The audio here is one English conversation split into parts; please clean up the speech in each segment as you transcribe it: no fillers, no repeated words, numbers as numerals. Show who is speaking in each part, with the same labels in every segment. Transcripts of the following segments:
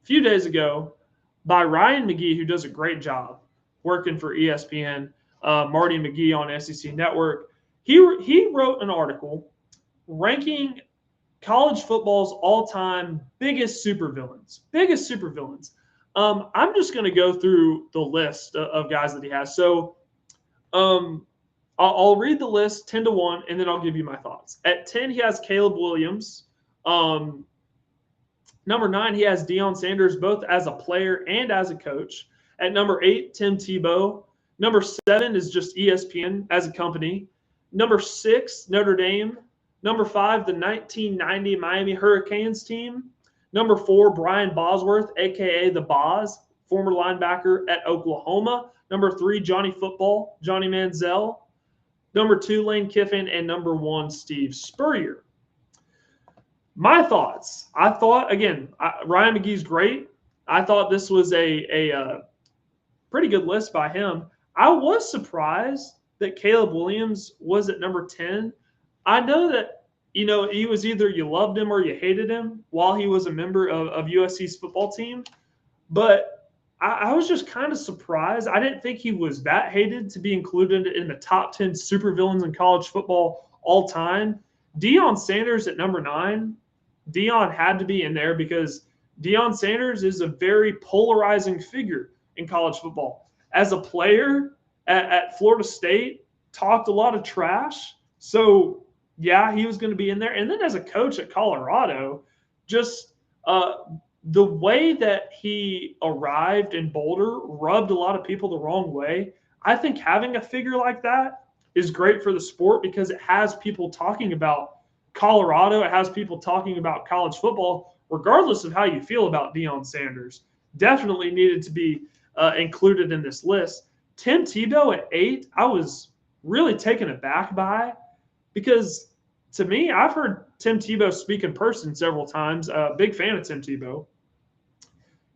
Speaker 1: few days ago by Ryan McGee, who does a great job working for ESPN, Marty McGee on SEC Network. He wrote an article ranking college football's all-time biggest supervillains. I'm just going to go through the list of guys that he has. So I'll read the list 10 to 1, and then I'll give you my thoughts. At 10, he has Caleb Williams. Number 9, he has Deion Sanders, both as a player and as a coach. At number 8, Tim Tebow. Number 7 is just ESPN as a company. Number 6, Notre Dame. Number 5, the 1990 Miami Hurricanes team. Number 4, Brian Bosworth, a.k.a. the Boz, former linebacker at Oklahoma. Number 3, Johnny Football, Johnny Manziel. Number 2, Lane Kiffin. And number 1, Steve Spurrier. My thoughts. I thought, again, Ryan McGee's great. I thought this was a pretty good list by him. I was surprised that Caleb Williams was at number 10. I know that, he was either you loved him or you hated him while he was a member of USC's football team. But I was just kind of surprised. I didn't think he was that hated to be included in the top 10 supervillains in college football all time. Deion Sanders at number 9. Deion had to be in there because Deion Sanders is a very polarizing figure in college football. As a player at Florida State, talked a lot of trash. So, yeah, he was going to be in there. And then as a coach at Colorado, just the way that he arrived in Boulder rubbed a lot of people the wrong way. I think having a figure like that is great for the sport because it has people talking about Colorado. It has people talking about college football, regardless of how you feel about Deion Sanders. Definitely needed to be included in this list. Tim Tebow at 8, I was really taken aback by because to me, I've heard Tim Tebow speak in person several times. Big fan of Tim Tebow.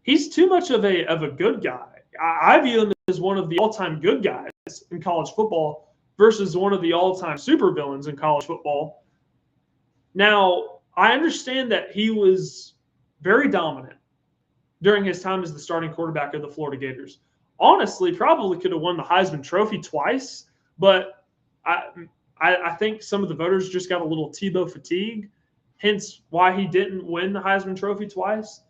Speaker 1: He's too much of a good guy. I view him as one of the all-time good guys in college football versus one of the all-time supervillains in college football. Now, I understand that he was very dominant during his time as the starting quarterback of the Florida Gators. Honestly, probably could have won the Heisman Trophy twice, but I think some of the voters just got a little Tebow fatigue, hence why he didn't win the Heisman Trophy twice.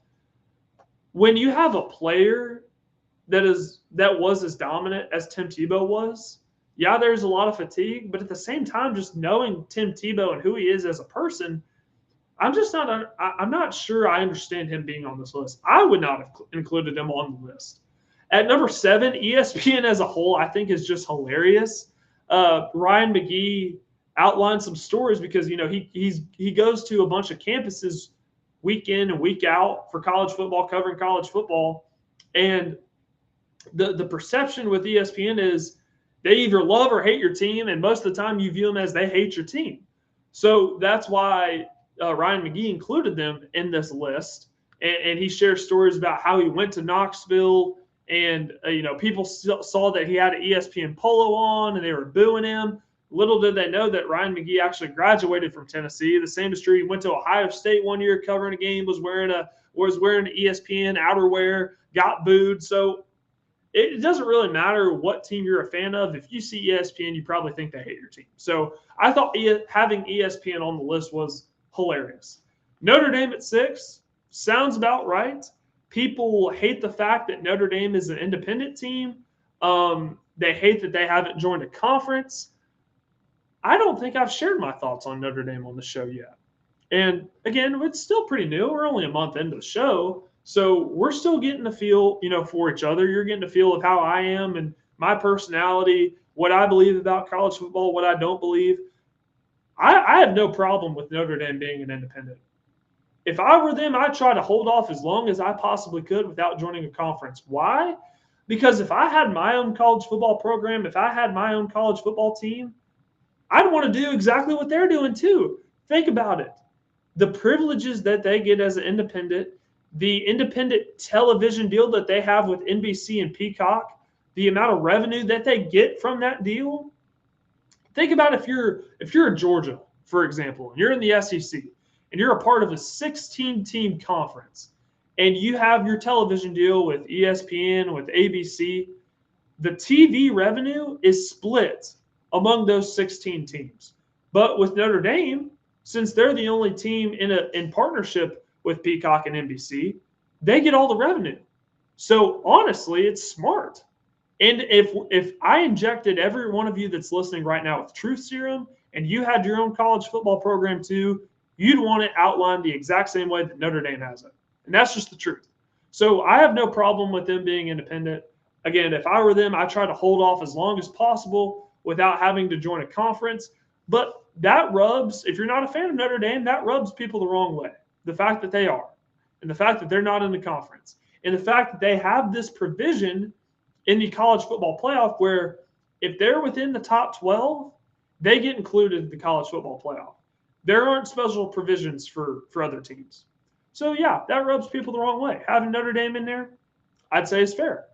Speaker 1: When you have a player that was as dominant as Tim Tebow was, yeah, there's a lot of fatigue, but at the same time, just knowing Tim Tebow and who he is as a person, I'm not sure I understand him being on this list. I would not have included him on the list. At number 7, ESPN as a whole, I think is just hilarious. Ryan McGee outlined some stories because, he goes to a bunch of campuses week in and week out for college football, covering college football. And the perception with ESPN is they either love or hate your team, and most of the time you view them as they hate your team. So that's why Ryan McGee included them in this list. And he shares stories about how he went to Knoxville and, people saw that he had an ESPN polo on and they were booing him. Little did they know that Ryan McGee actually graduated from Tennessee. The same is true. He went to Ohio State one year covering a game, was wearing an ESPN outerwear, got booed. So it doesn't really matter what team you're a fan of. If you see ESPN, you probably think they hate your team. So I thought having ESPN on the list was hilarious. Notre Dame at 6 sounds about right. People hate the fact that Notre Dame is an independent team. They hate that they haven't joined a conference. I don't think I've shared my thoughts on Notre Dame on the show yet. And again, it's still pretty new. We're only a month into the show. So we're still getting a feel, for each other. You're getting a feel of how I am and my personality, what I believe about college football, what I don't believe. I have no problem with Notre Dame being an independent. If I were them, I'd try to hold off as long as I possibly could without joining a conference. Why? Because if I had my own college football program, if I had my own college football team, I'd want to do exactly what they're doing too. Think about it. The privileges that they get as an independent, the independent television deal that they have with NBC and Peacock, the amount of revenue that they get from that deal. Think about if you're in Georgia, for example, and you're in the SEC, and you're a part of a 16-team conference, and you have your television deal with ESPN, with ABC, the TV revenue is split among those 16 teams. But with Notre Dame, since they're the only team in partnership with Peacock and NBC, they get all the revenue. So honestly, it's smart. And if I injected every one of you that's listening right now with truth serum, and you had your own college football program too, you'd want it outlined the exact same way that Notre Dame has it. And that's just the truth. So I have no problem with them being independent. Again, if I were them, I try to hold off as long as possible without having to join a conference. But that rubs, if you're not a fan of Notre Dame, that rubs people the wrong way. The fact that they are, and the fact that they're not in the conference, and the fact that they have this provision in the college football playoff where if they're within the top 12, they get included in the college football playoff. There aren't special provisions for other teams. So, yeah, that rubs people the wrong way. Having Notre Dame in there, I'd say is fair.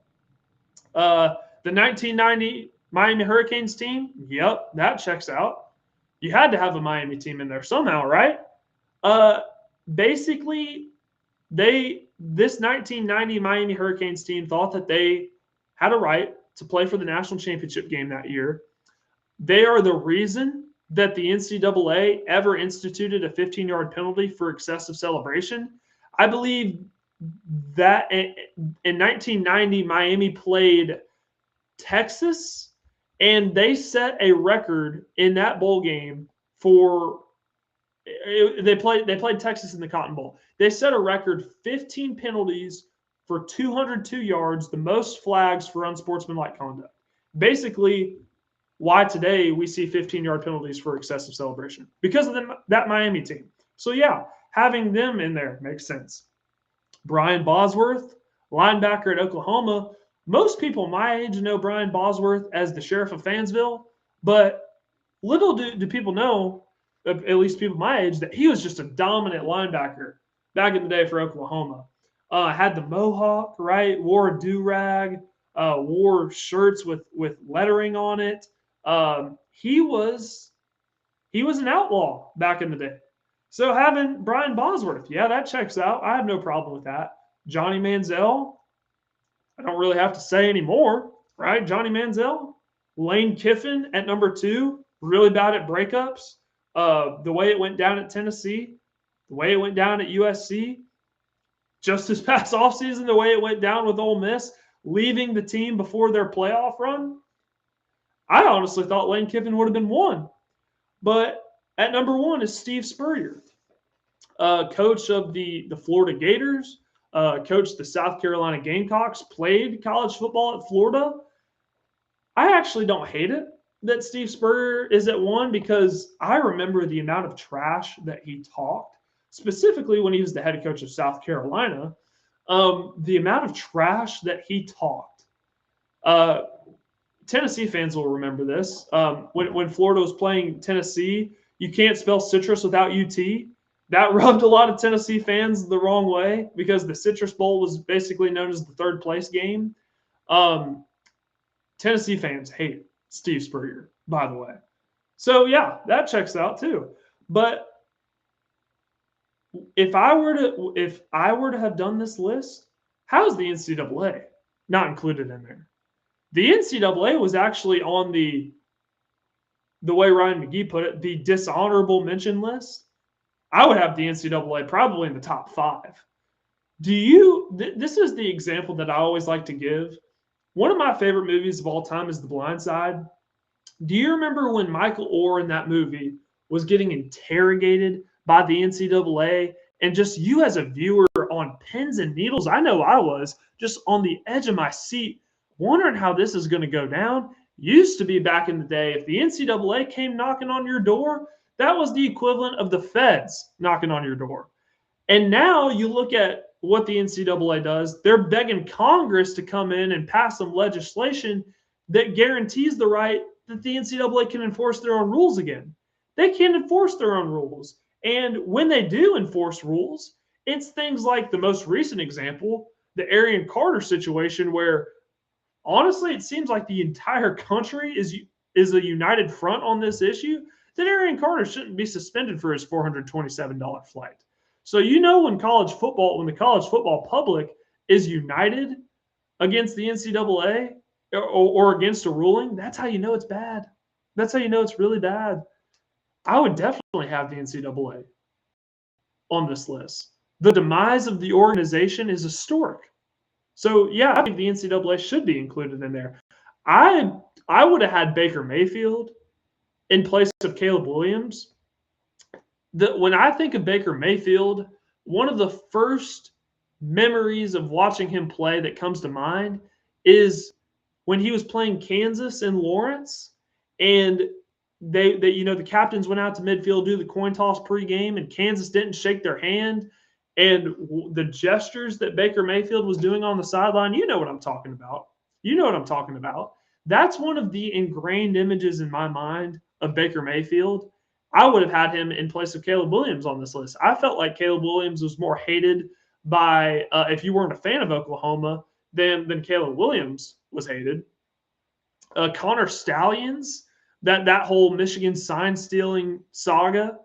Speaker 1: The 1990 Miami Hurricanes team, yep, that checks out. You had to have a Miami team in there somehow, right? Basically, this 1990 Miami Hurricanes team thought that they had a right to play for the national championship game that year. They are the reason that the NCAA ever instituted a 15-yard penalty for excessive celebration. I believe that in 1990, Miami played Texas, and they set a record in that bowl game for they played Texas in the Cotton Bowl. They set a record 15 penalties for 202 yards, the most flags for unsportsmanlike conduct. Basically, why today we see 15-yard penalties for excessive celebration because of that Miami team. So, yeah, having them in there makes sense. Brian Bosworth, linebacker at Oklahoma. Most people my age know Brian Bosworth as the sheriff of Fansville, but little do people know, at least people my age, that he was just a dominant linebacker back in the day for Oklahoma. Had the mohawk, right? Wore a do-rag, wore shirts with lettering on it. He was an outlaw back in the day. So having Brian Bosworth, yeah, that checks out. I have no problem with that. Johnny Manziel, I don't really have to say anymore, right? Johnny Manziel. Lane Kiffin at number 2, really bad at breakups. The way it went down at Tennessee, the way it went down at USC, just this past offseason, the way it went down with Ole Miss, leaving the team before their playoff run. I honestly thought Lane Kiffin would have been 1. But at number 1 is Steve Spurrier, coach of the Florida Gators, coached the South Carolina Gamecocks, played college football at Florida. I actually don't hate it that Steve Spurrier is at 1 because I remember the amount of trash that he talked, specifically when he was the head coach of South Carolina, the amount of trash that he talked. Tennessee fans will remember this. When Florida was playing Tennessee, you can't spell citrus without UT. That rubbed a lot of Tennessee fans the wrong way because the Citrus Bowl was basically known as the third place game. Tennessee fans hate Steve Spurrier, by the way. So, yeah, that checks out too. But if I were to have done this list, how is the NCAA not included in there? The NCAA was actually on the way Ryan McGee put it, the dishonorable mention list. I would have the NCAA probably in the top 5. This is the example that I always like to give. One of my favorite movies of all time is The Blind Side. Do you remember when Michael Oher in that movie was getting interrogated by the NCAA? And just you as a viewer on pins and needles, I know I was just on the edge of my seat wondering how this is going to go down. Used to be back in the day, if the NCAA came knocking on your door, that was the equivalent of the feds knocking on your door. And now you look at what the NCAA does. They're begging Congress to come in and pass some legislation that guarantees the right that the NCAA can enforce their own rules again. They can't enforce their own rules. And when they do enforce rules, it's things like the most recent example, the Arian Carter situation, where honestly, it seems like the entire country is a united front on this issue, that Arian Carter shouldn't be suspended for his $427 flight. So when the college football public is united against the NCAA or against a ruling, that's how you know it's bad. That's how you know it's really bad. I would definitely have the NCAA on this list. The demise of the organization is historic. So yeah, I think the NCAA should be included in there. I would have had Baker Mayfield in place of Caleb Williams. When I think of Baker Mayfield, one of the first memories of watching him play that comes to mind is when he was playing Kansas in Lawrence, and they the captains went out to midfield, do the coin toss pregame, and Kansas didn't shake their hand, and the gestures that Baker Mayfield was doing on the sideline, you know what I'm talking about. You know what I'm talking about. That's one of the ingrained images in my mind of Baker Mayfield. I would have had him in place of Caleb Williams on this list. I felt like Caleb Williams was more hated by, if you weren't a fan of Oklahoma, than Caleb Williams was hated. Connor Stallions, that whole Michigan sign stealing saga.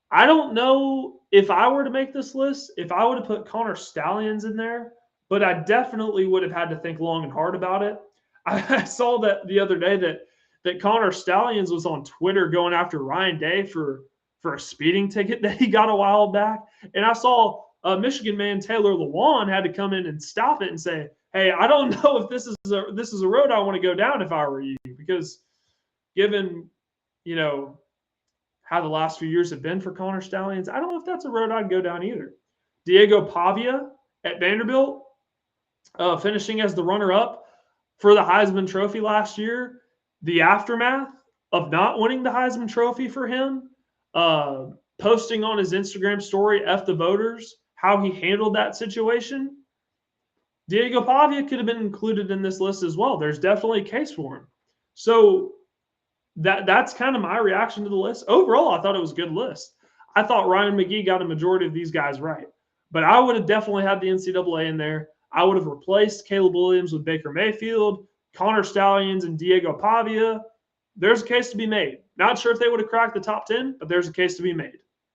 Speaker 1: I don't know if I were to make this list, if I would have put Connor Stallions in there, but I definitely would have had to think long and hard about it. I saw that the other day that Connor Stallions was on Twitter going after Ryan Day for a speeding ticket that he got a while back. And I saw Michigan man Taylor Lewan had to come in and stop it and say, hey, I don't know if this is a road I want to go down if I were you, because given, how the last few years have been for Connor Stallions, I don't know if that's a road I'd go down either. Diego Pavia at Vanderbilt, finishing as the runner-up for the Heisman Trophy last year. The aftermath of not winning the Heisman Trophy for him, posting on his Instagram story, F the voters, how he handled that situation. Diego Pavia could have been included in this list as well. There's definitely a case for him. So that's kind of my reaction to the list. Overall, I thought it was a good list. I thought Ryan McGee got a majority of these guys right. But I would have definitely had the NCAA in there. I would have replaced Caleb Williams with Baker Mayfield, Connor Stallions, and Diego Pavia. There's a case to be made. Not sure if they would have cracked the top 10, but there's a case to be made.